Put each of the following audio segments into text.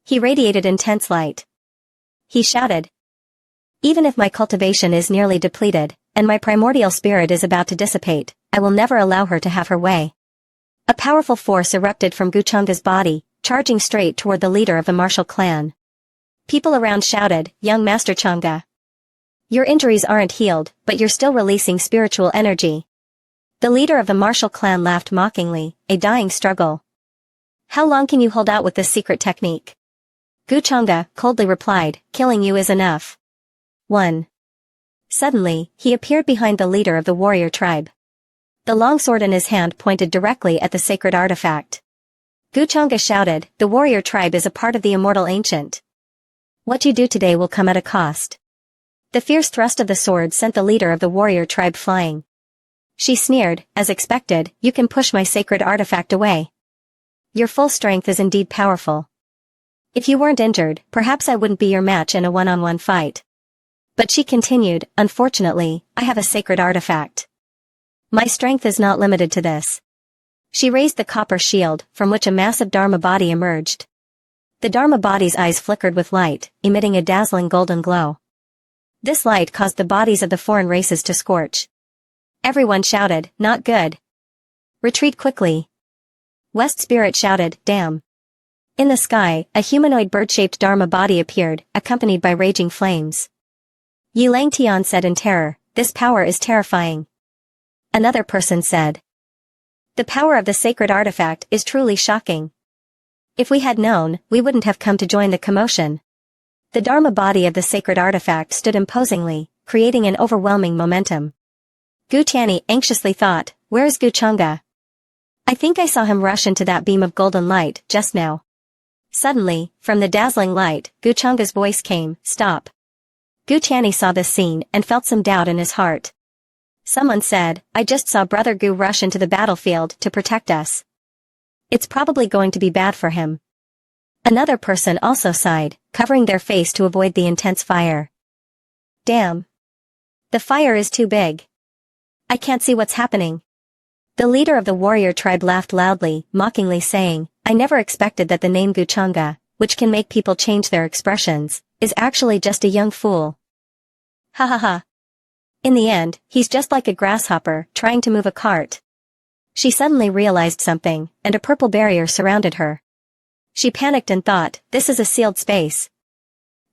He radiated intense light. He shouted, "Even if my cultivation is nearly depleted, and my primordial spirit is about to dissipate, I will never allow her to have her way." A powerful force erupted from Guchunga's body, charging straight toward the leader of the martial clan. People around shouted, "Young Master Chunga, your injuries aren't healed, but you're still releasing spiritual energy." The leader of the martial clan laughed mockingly, "A dying struggle. How long can you hold out with this secret technique?" Guchunga coldly replied, "Killing you is enough." 1. Suddenly, he appeared behind the leader of the warrior tribe. The longsword in his hand pointed directly at the sacred artifact. Guchunga shouted, "The warrior tribe is a part of the immortal ancient. What you do today will come at a cost." The fierce thrust of the sword sent the leader of the warrior tribe flying. She sneered, "As expected, you can push my sacred artifact away. Your full strength is indeed powerful. If you weren't injured, perhaps I wouldn't be your match in a one-on-one fight." But she continued, "Unfortunately, I have a sacred artifact. My strength is not limited to this." She raised the copper shield, from which a massive Dharma body emerged. The Dharma body's eyes flickered with light, emitting a dazzling golden glow. This light caused the bodies of the foreign races to scorch. Everyone shouted, "Not good. Retreat quickly." West Spirit shouted, "Damn." In the sky, a humanoid bird-shaped Dharma body appeared, accompanied by raging flames. Yi Langtian said in terror, "This power is terrifying." Another person said, "The power of the sacred artifact is truly shocking. If we had known, we wouldn't have come to join the commotion." The Dharma body of the sacred artifact stood imposingly, creating an overwhelming momentum. Gu Tianyi anxiously thought, "Where is Guchunga? I think I saw him rush into that beam of golden light just now." Suddenly, from the dazzling light, Guchunga's voice came, "Stop." Gu Tianyi saw this scene and felt some doubt in his heart. Someone said, "I just saw Brother Gu rush into the battlefield to protect us. It's probably going to be bad for him." Another person also sighed, covering their face to avoid the intense fire. "Damn. The fire is too big. I can't see what's happening." The leader of the warrior tribe laughed loudly, mockingly saying, "I never expected that the name Guchunga, which can make people change their expressions, is actually just a young fool. Ha ha ha. In the end, he's just like a grasshopper trying to move a cart." She suddenly realized something, and a purple barrier surrounded her. She panicked and thought, "This is a sealed space.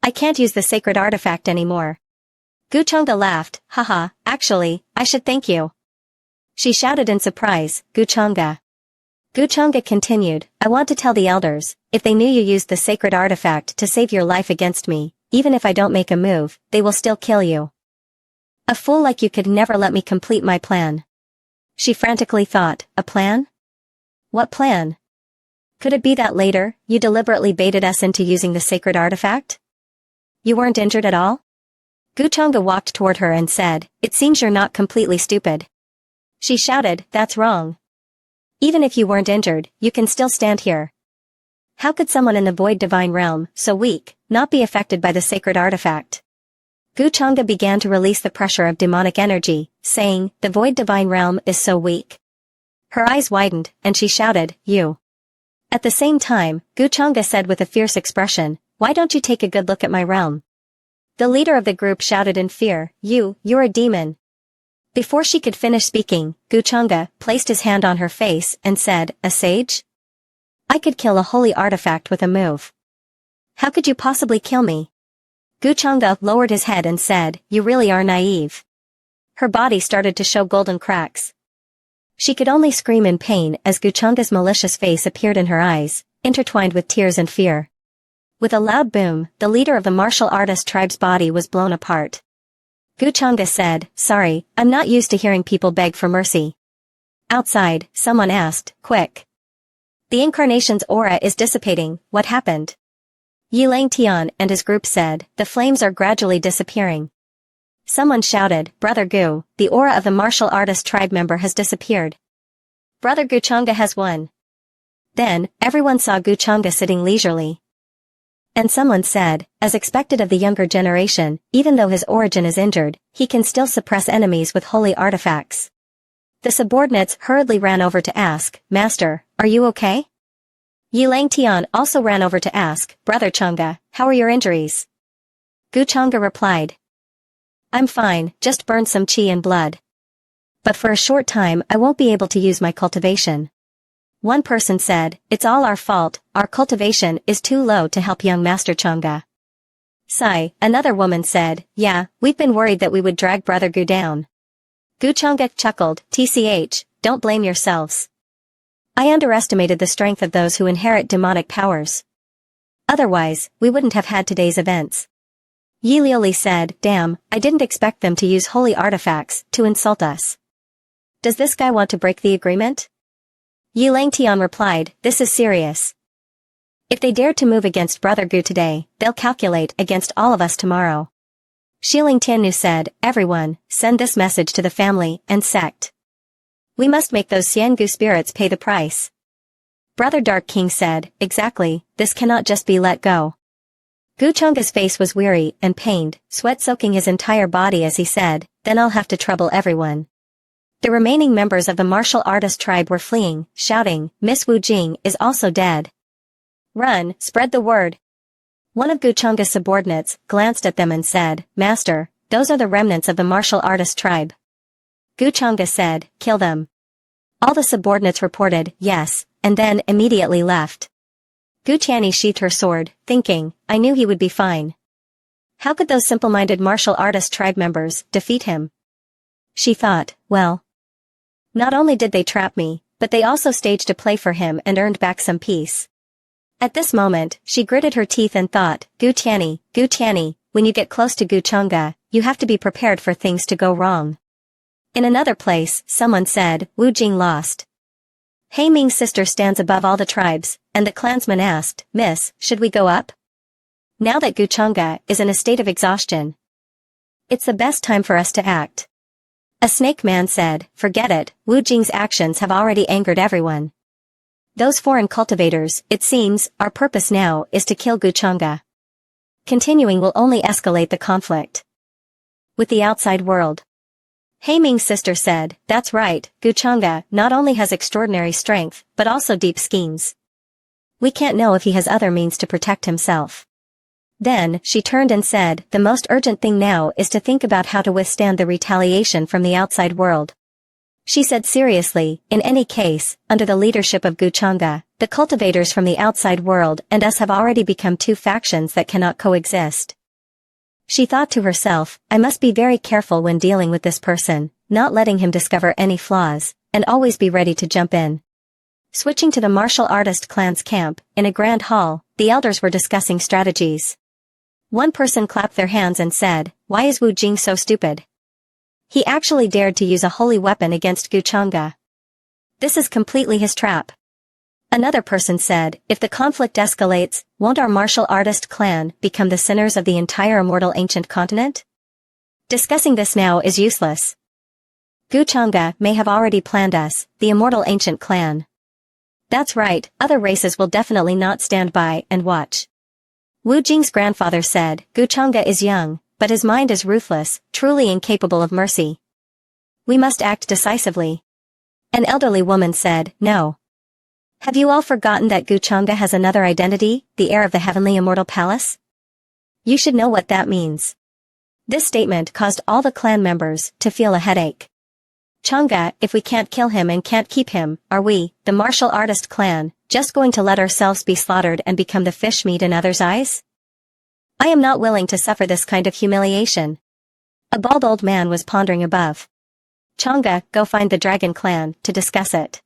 I can't use the sacred artifact anymore." Guchunga laughed, "Haha, actually, I should thank you." She shouted in surprise, "Guchunga." Guchunga continued, "I want to tell the elders, if they knew you used the sacred artifact to save your life against me, even if I don't make a move, they will still kill you. A fool like you could never let me complete my plan." She frantically thought, "A plan? What plan? Could it be that later, you deliberately baited us into using the sacred artifact? You weren't injured at all?" Guchunga walked toward her and said, "It seems you're not completely stupid." She shouted, "That's wrong. Even if you weren't injured, you can still stand here. How could someone in the void divine realm, so weak, not be affected by the sacred artifact?" Guchunga began to release the pressure of demonic energy, saying, "The void divine realm is so weak." Her eyes widened, and she shouted, "You." At the same time, Guchunga said with a fierce expression, "Why don't you take a good look at my realm?" The leader of the group shouted in fear, You're a demon." Before she could finish speaking, Guchunga placed his hand on her face and said, "A sage? I could kill a holy artifact with a move. How could you possibly kill me?" Guchunga lowered his head and said, "You really are naive." Her body started to show golden cracks. She could only scream in pain as Guchunga's malicious face appeared in her eyes, intertwined with tears and fear. With a loud boom, the leader of the martial artist tribe's body was blown apart. Guchunga said, "Sorry, I'm not used to hearing people beg for mercy." Outside, someone asked, "Quick. The incarnation's aura is dissipating, what happened?" Yi Langtian and his group said, "The flames are gradually disappearing." Someone shouted, "Brother Gu, the aura of the martial artist tribe member has disappeared. Brother Guchunga has won." Then, everyone saw Guchunga sitting leisurely. And someone said, "As expected of the younger generation, even though his origin is injured, he can still suppress enemies with holy artifacts." The subordinates hurriedly ran over to ask, "Master, are you okay?" Yilang Tian also ran over to ask, Brother Chang'e, how are your injuries? Gu Chang'e replied, I'm fine, just burned some qi and blood. But for a short time I won't be able to use my cultivation. One person said, it's all our fault, our cultivation is too low to help young Master Chang'e. Sigh, another woman said, yeah, we've been worried that we would drag Brother Gu down. Gu Chang'e chuckled, tch, don't blame yourselves. I underestimated the strength of those who inherit demonic powers. Otherwise, we wouldn't have had today's events. Yi Liuli said, damn, I didn't expect them to use holy artifacts to insult us. Does this guy want to break the agreement? Yilang Tian replied, this is serious. If they dare to move against Brother Gu today, they'll calculate against all of us tomorrow. Shiling Tiannu said, everyone, send this message to the family and sect. We must make those Xiangu spirits pay the price. Brother Dark King said, exactly, this cannot just be let go. Gu Chang'e's face was weary and pained, sweat soaking his entire body as he said, then I'll have to trouble everyone. The remaining members of the martial artist tribe were fleeing, shouting, Miss Wu Jing is also dead. Run, spread the word. One of Gu Chang'e's subordinates glanced at them and said, Master, those are the remnants of the martial artist tribe. Gu Chang'e said, kill them. All the subordinates reported, yes, and then immediately left. Gu Qianni sheathed her sword, thinking, I knew he would be fine. How could those simple-minded martial artist tribe members defeat him? She thought, well. Not only did they trap me, but they also staged a play for him and earned back some peace. At this moment, she gritted her teeth and thought, Gu Qianni, when you get close to Gu Chang'e, you have to be prepared for things to go wrong. In another place, someone said, Wu Jing lost. Hei Ming's sister stands above all the tribes, and the clansman asked, Miss, should we go up? Now that Gu Chang'e is in a state of exhaustion, it's the best time for us to act. A snake man said, forget it, Wu Jing's actions have already angered everyone. Those foreign cultivators, it seems, our purpose now is to kill Gu Chang'e. Continuing will only escalate the conflict with the outside world. Hei Ming's sister said, that's right, Gu Chang'e not only has extraordinary strength, but also deep schemes. We can't know if he has other means to protect himself. Then, she turned and said, the most urgent thing now is to think about how to withstand the retaliation from the outside world. She said seriously, in any case, under the leadership of Gu Chang'e, the cultivators from the outside world and us have already become two factions that cannot coexist. She thought to herself, I must be very careful when dealing with this person, not letting him discover any flaws, and always be ready to jump in. Switching to the martial artist clan's camp, in a grand hall, the elders were discussing strategies. One person clapped their hands and said, why is Wu Jing so stupid? He actually dared to use a holy weapon against Gu Chang'e. This is completely his trap. Another person said, if the conflict escalates, won't our martial artist clan become the sinners of the entire immortal ancient continent? Discussing this now is useless. Gu Chang'e may have already planned us, the immortal ancient clan. That's right, other races will definitely not stand by and watch. Wu Jing's grandfather said, Gu Chang'e is young, but his mind is ruthless, truly incapable of mercy. We must act decisively. An elderly woman said, no. Have you all forgotten that Gu Chang'e has another identity, the heir of the heavenly immortal palace? You should know what that means. This statement caused all the clan members to feel a headache. Chang'e, if we can't kill him and can't keep him, are we, the martial artist clan, just going to let ourselves be slaughtered and become the fish meat in others' eyes? I am not willing to suffer this kind of humiliation. A bald old man was pondering above. Chang'e, go find the dragon clan to discuss it.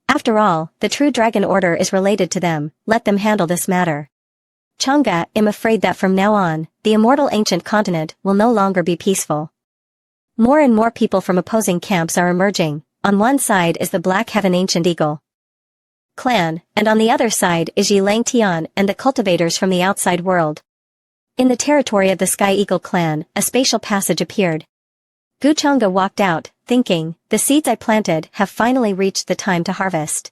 After all, the true dragon order is related to them, let them handle this matter. Chang'e, I'm afraid that from now on, the immortal ancient continent will no longer be peaceful. More and more people from opposing camps are emerging. On one side is the Black Heaven Ancient Eagle clan, and on the other side is Yilang Tian and the cultivators from the outside world. In the territory of the Sky Eagle clan, a spatial passage appeared. Gu Chang'e walked out, thinking, the seeds I planted have finally reached the time to harvest.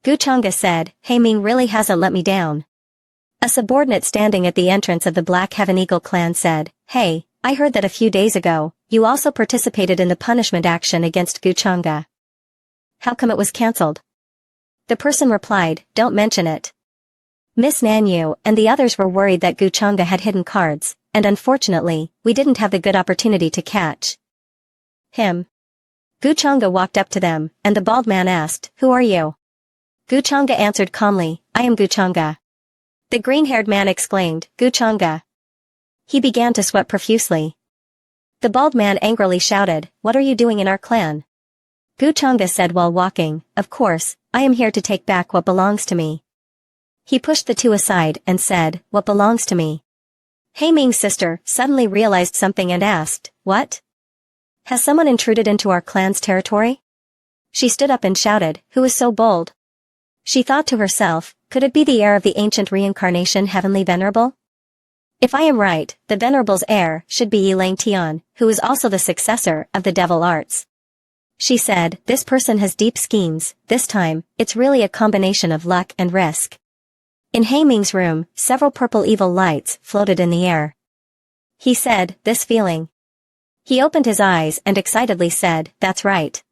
Gu Chang'e said, Hei Ming really hasn't let me down. A subordinate standing at the entrance of the Black Heaven Eagle clan said, hey, I heard that a few days ago, you also participated in the punishment action against Gu Chang'e. How come it was cancelled? The person replied, don't mention it. Miss Nanyu and the others were worried that Guchanga had hidden cards, and unfortunately, we didn't have the good opportunity to catch him. Guchanga walked up to them, and the bald man asked, who are you? Guchanga answered calmly, I am Guchanga. The green-haired man exclaimed, Guchanga. He began to sweat profusely. The bald man angrily shouted, what are you doing in our clan? Guchanga said while walking, of course, I am here to take back what belongs to me. He pushed the two aside and said, what belongs to me? Ming's sister suddenly realized something and asked, what? Has someone intruded into our clan's territory? She stood up and shouted, who is so bold? She thought to herself, could it be the heir of the ancient reincarnation heavenly venerable? If I am right, the venerable's heir should be Yilang Tian, who is also the successor of the devil arts. She said, this person has deep schemes, this time, it's really a combination of luck and risk. In Ming's room, several purple evil lights floated in the air. He said, this feeling. He opened his eyes and excitedly said, that's right.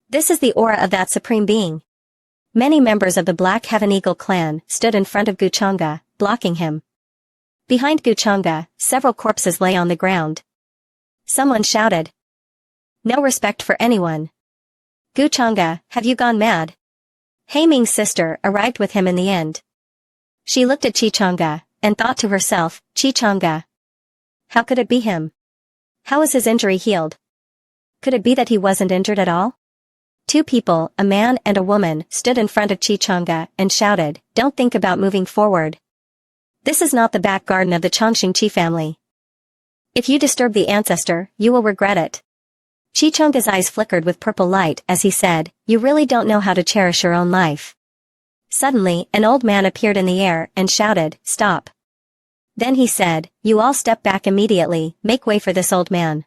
This is the aura of that supreme being. Many members of the Black Heaven Eagle clan stood in front of Guchanga, blocking him. Behind Guchanga, several corpses lay on the ground. Someone shouted. No respect for anyone. Guchanga, have you gone mad? Ming's sister arrived with him in the end. She looked at Chichanga, and thought to herself, Chichanga. How could it be him? How is his injury healed? Could it be that he wasn't injured at all? Two people, a man and a woman, stood in front of Chichanga and shouted, don't think about moving forward. This is not the back garden of the Chongqing Chi family. If you disturb the ancestor, you will regret it. Chichanga's eyes flickered with purple light as he said, you really don't know how to cherish your own life. Suddenly, an old man appeared in the air and shouted, stop. Then he said, you all step back immediately, make way for this old man.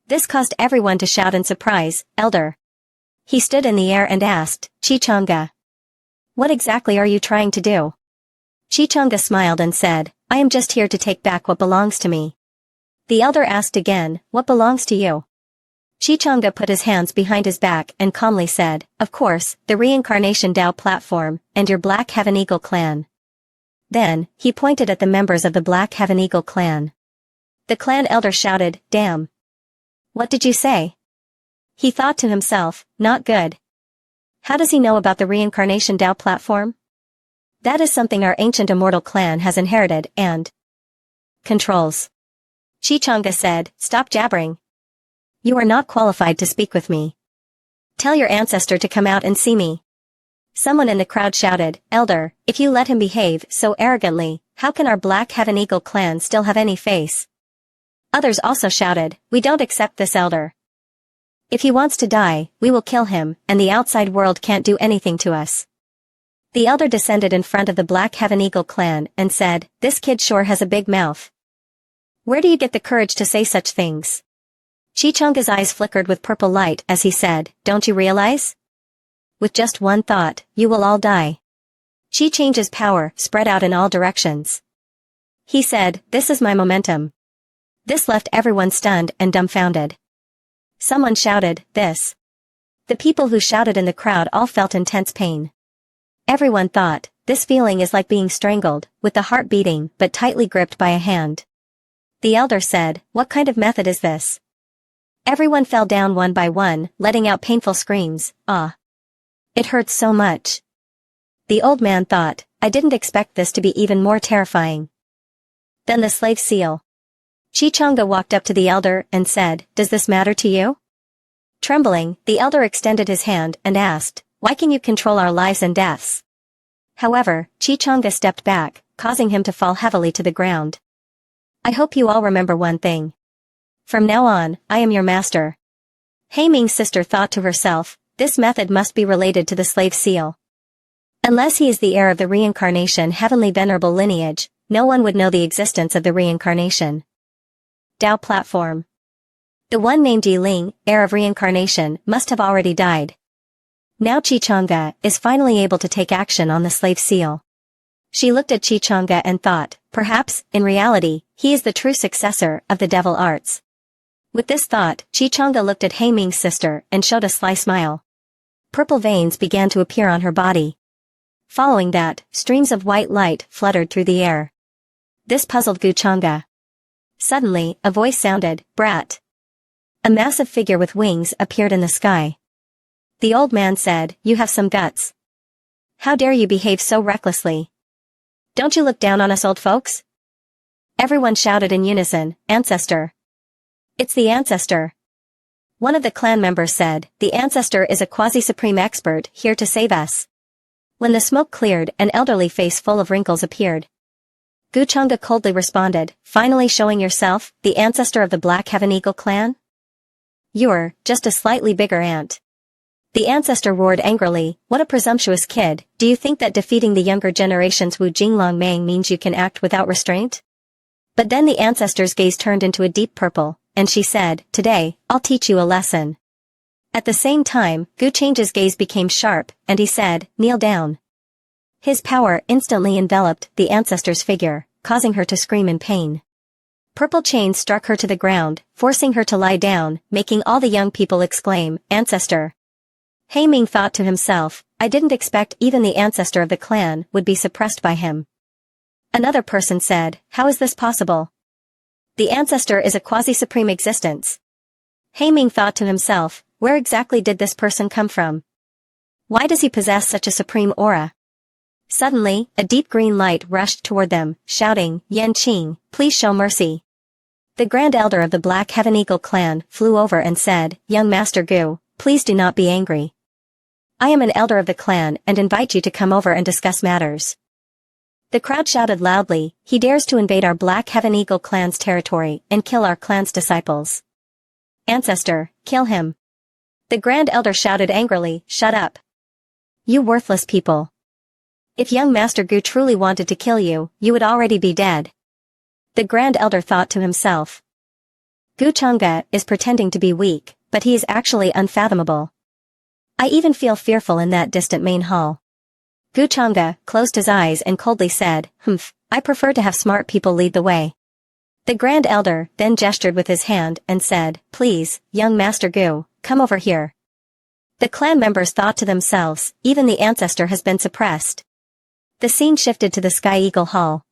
This caused everyone to shout in surprise, elder. He stood in the air and asked, Chichanga. What exactly are you trying to do? Chichanga smiled and said, I am just here to take back what belongs to me. The elder asked again, what belongs to you? Chichanga put his hands behind his back and calmly said, of course, the Reincarnation Dao platform, and your Black Heaven Eagle clan. Then, he pointed at the members of the Black Heaven Eagle clan. The clan elder shouted, damn. What did you say? He thought to himself, not good. How does he know about the Reincarnation Dao platform? That is something our ancient immortal clan has inherited and controls. Chichanga said, stop jabbering. You are not qualified to speak with me. Tell your ancestor to come out and see me. Someone in the crowd shouted, elder, if you let him behave so arrogantly, how can our Black Heaven Eagle clan still have any face? Others also shouted, we don't accept this elder. If he wants to die, we will kill him, and the outside world can't do anything to us. The elder descended in front of the Black Heaven Eagle clan and said, this kid sure has a big mouth. Where do you get the courage to say such things? Chichanga's eyes flickered with purple light as he said, don't you realize? With just one thought, you will all die. Chichanga's power spread out in all directions. He said, this is my momentum. This left everyone stunned and dumbfounded. Someone shouted, this. The people who shouted in the crowd all felt intense pain. Everyone thought, this feeling is like being strangled, with the heart beating but tightly gripped by a hand. The elder said, what kind of method is this? Everyone fell down one by one, letting out painful screams, ah. It hurts so much. The old man thought, I didn't expect this to be even more terrifying. Then the slave seal. Chichanga walked up to the elder and said, does this matter to you? Trembling, the elder extended his hand and asked, why can you control our lives and deaths? However, Chichanga stepped back, causing him to fall heavily to the ground. I hope you all remember one thing. From now on, I am your master. Ming's sister thought to herself, this method must be related to the slave seal. Unless he is the heir of the reincarnation heavenly venerable lineage, no one would know the existence of the reincarnation Dao platform. The one named Yiling, heir of reincarnation, must have already died. Now Chichanga is finally able to take action on the slave seal. She looked at Chichanga and thought, perhaps, in reality, he is the true successor of the devil arts. With this thought, Chichanga looked at Ming's sister and showed a sly smile. purple veins began to appear on her body. Following that, streams of white light fluttered through the air. This puzzled Guchanga. Suddenly, a voice sounded, "Brat." A massive figure with wings appeared in the sky. The old man said, "You have some guts. How dare you behave so recklessly? Don't you look down on us old folks?" Everyone shouted in unison, "Ancestor! It's the ancestor!" One of the clan members said, "The ancestor is a quasi-supreme expert here to save us." When the smoke cleared, an elderly face full of wrinkles appeared. Guchanga coldly responded, "Finally showing yourself, the ancestor of the Black Heaven Eagle clan? You're just a slightly bigger ant." The ancestor roared angrily, "What a presumptuous kid, do you think that defeating the younger generation's Wu Jinglong Mang means you can act without restraint?" But then the ancestor's gaze turned into a deep purple, and she said, "Today, I'll teach you a lesson." At the same time, Guchanga's gaze became sharp, and he said, "Kneel down." His power instantly enveloped the ancestor's figure, causing her to scream in pain. Purple chains struck her to the ground, forcing her to lie down, making all the young people exclaim, "Ancestor!" He Ming thought to himself, "I didn't expect even the ancestor of the clan would be suppressed by him." Another person said, "How is this possible? The ancestor is a quasi-supreme existence." He Ming thought to himself, where exactly did this person come from? Why does he possess such a supreme aura? Suddenly, a deep green light rushed toward them, shouting, "Yan Qing, please show mercy." The Grand Elder of the Black Heaven Eagle clan flew over and said, "Young Master Gu, please do not be angry. I am an elder of the clan and invite you to come over and discuss matters." The crowd shouted loudly, "He dares to invade our Black Heaven Eagle clan's territory and kill our clan's disciples. Ancestor, kill him." The Grand Elder shouted angrily, "Shut up. You worthless people. If young Master Gu truly wanted to kill you, you would already be dead." The Grand Elder thought to himself. Guchanga is pretending to be weak, but he is actually unfathomable. I even feel fearful in that distant main hall. Guchanga closed his eyes and coldly said, "Humph, I prefer to have smart people lead the way." The Grand Elder then gestured with his hand and said, "Please, young Master Gu, come over here." The clan members thought to themselves, even the ancestor has been suppressed. The scene shifted to the Sky Eagle Hall.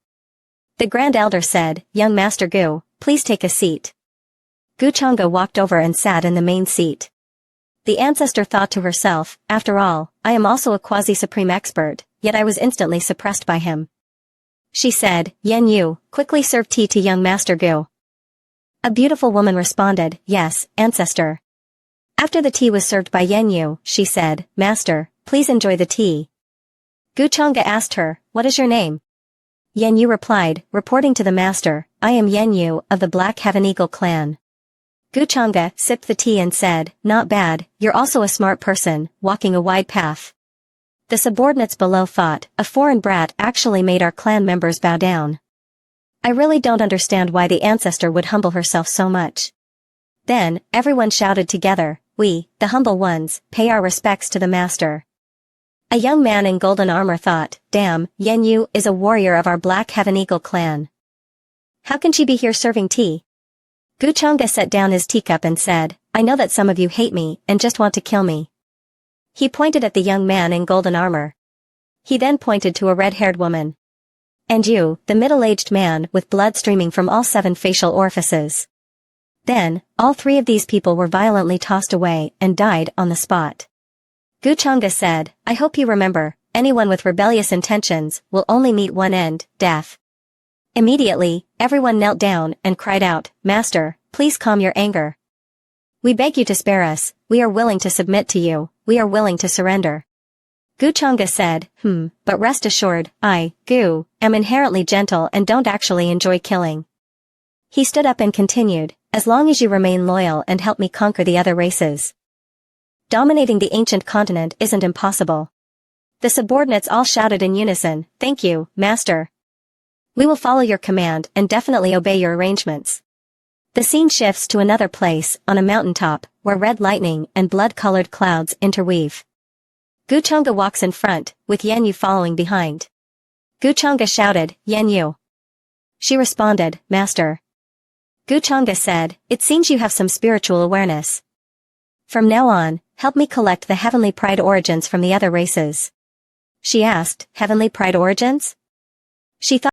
The Grand Elder said, "Young Master Gu, please take a seat." Guchanga walked over and sat in the main seat. The ancestor thought to herself, "After all, I am also a quasi-supreme expert, yet I was instantly suppressed by him." She said, "Yan Yu, quickly serve tea to young Master Gu." A beautiful woman responded, "Yes, ancestor." After the tea was served by Yan Yu, she said, "Master, please enjoy the tea." Guchanga asked her, "What is your name?" Yan Yu replied, reporting to the master, "I am Yan Yu of the Black Heaven Eagle clan." Guchanga sipped the tea and said, "Not bad, you're also a smart person, walking a wide path." The subordinates below thought, a foreign brat actually made our clan members bow down. I really don't understand why the ancestor would humble herself so much. Then, everyone shouted together, "We, the humble ones, pay our respects to the master." A young man in golden armor thought, "Damn, Yan Yu is a warrior of our Black Heaven Eagle clan. How can she be here serving tea?" Guchanga set down his teacup and said, "I know that some of you hate me and just want to kill me." He pointed at the young man in golden armor. He then pointed to a red-haired woman. "And you, the middle-aged man with blood streaming from all 7 facial orifices." Then, all 3 of these people were violently tossed away and died on the spot. Guchanga said, "I hope you remember, anyone with rebellious intentions will only meet one end, death." Immediately, everyone knelt down and cried out, "Master, please calm your anger. We beg you to spare us, we are willing to submit to you, we are willing to surrender." Guchanga said, But rest assured, I, Gu, am inherently gentle and don't actually enjoy killing." He stood up and continued, "As long as you remain loyal and help me conquer the other races. Dominating the ancient continent isn't impossible." The subordinates all shouted in unison, "Thank you, Master. We will follow your command and definitely obey your arrangements." The scene shifts to another place, on a mountaintop, where red lightning and blood-colored clouds interweave. Guchanga walks in front, with Yan Yu following behind. Guchanga shouted, "Yan Yu." She responded, "Master." Guchanga said, "It seems you have some spiritual awareness. From now on, help me collect the heavenly pride origins from the other races. She asked, heavenly pride origins? She thought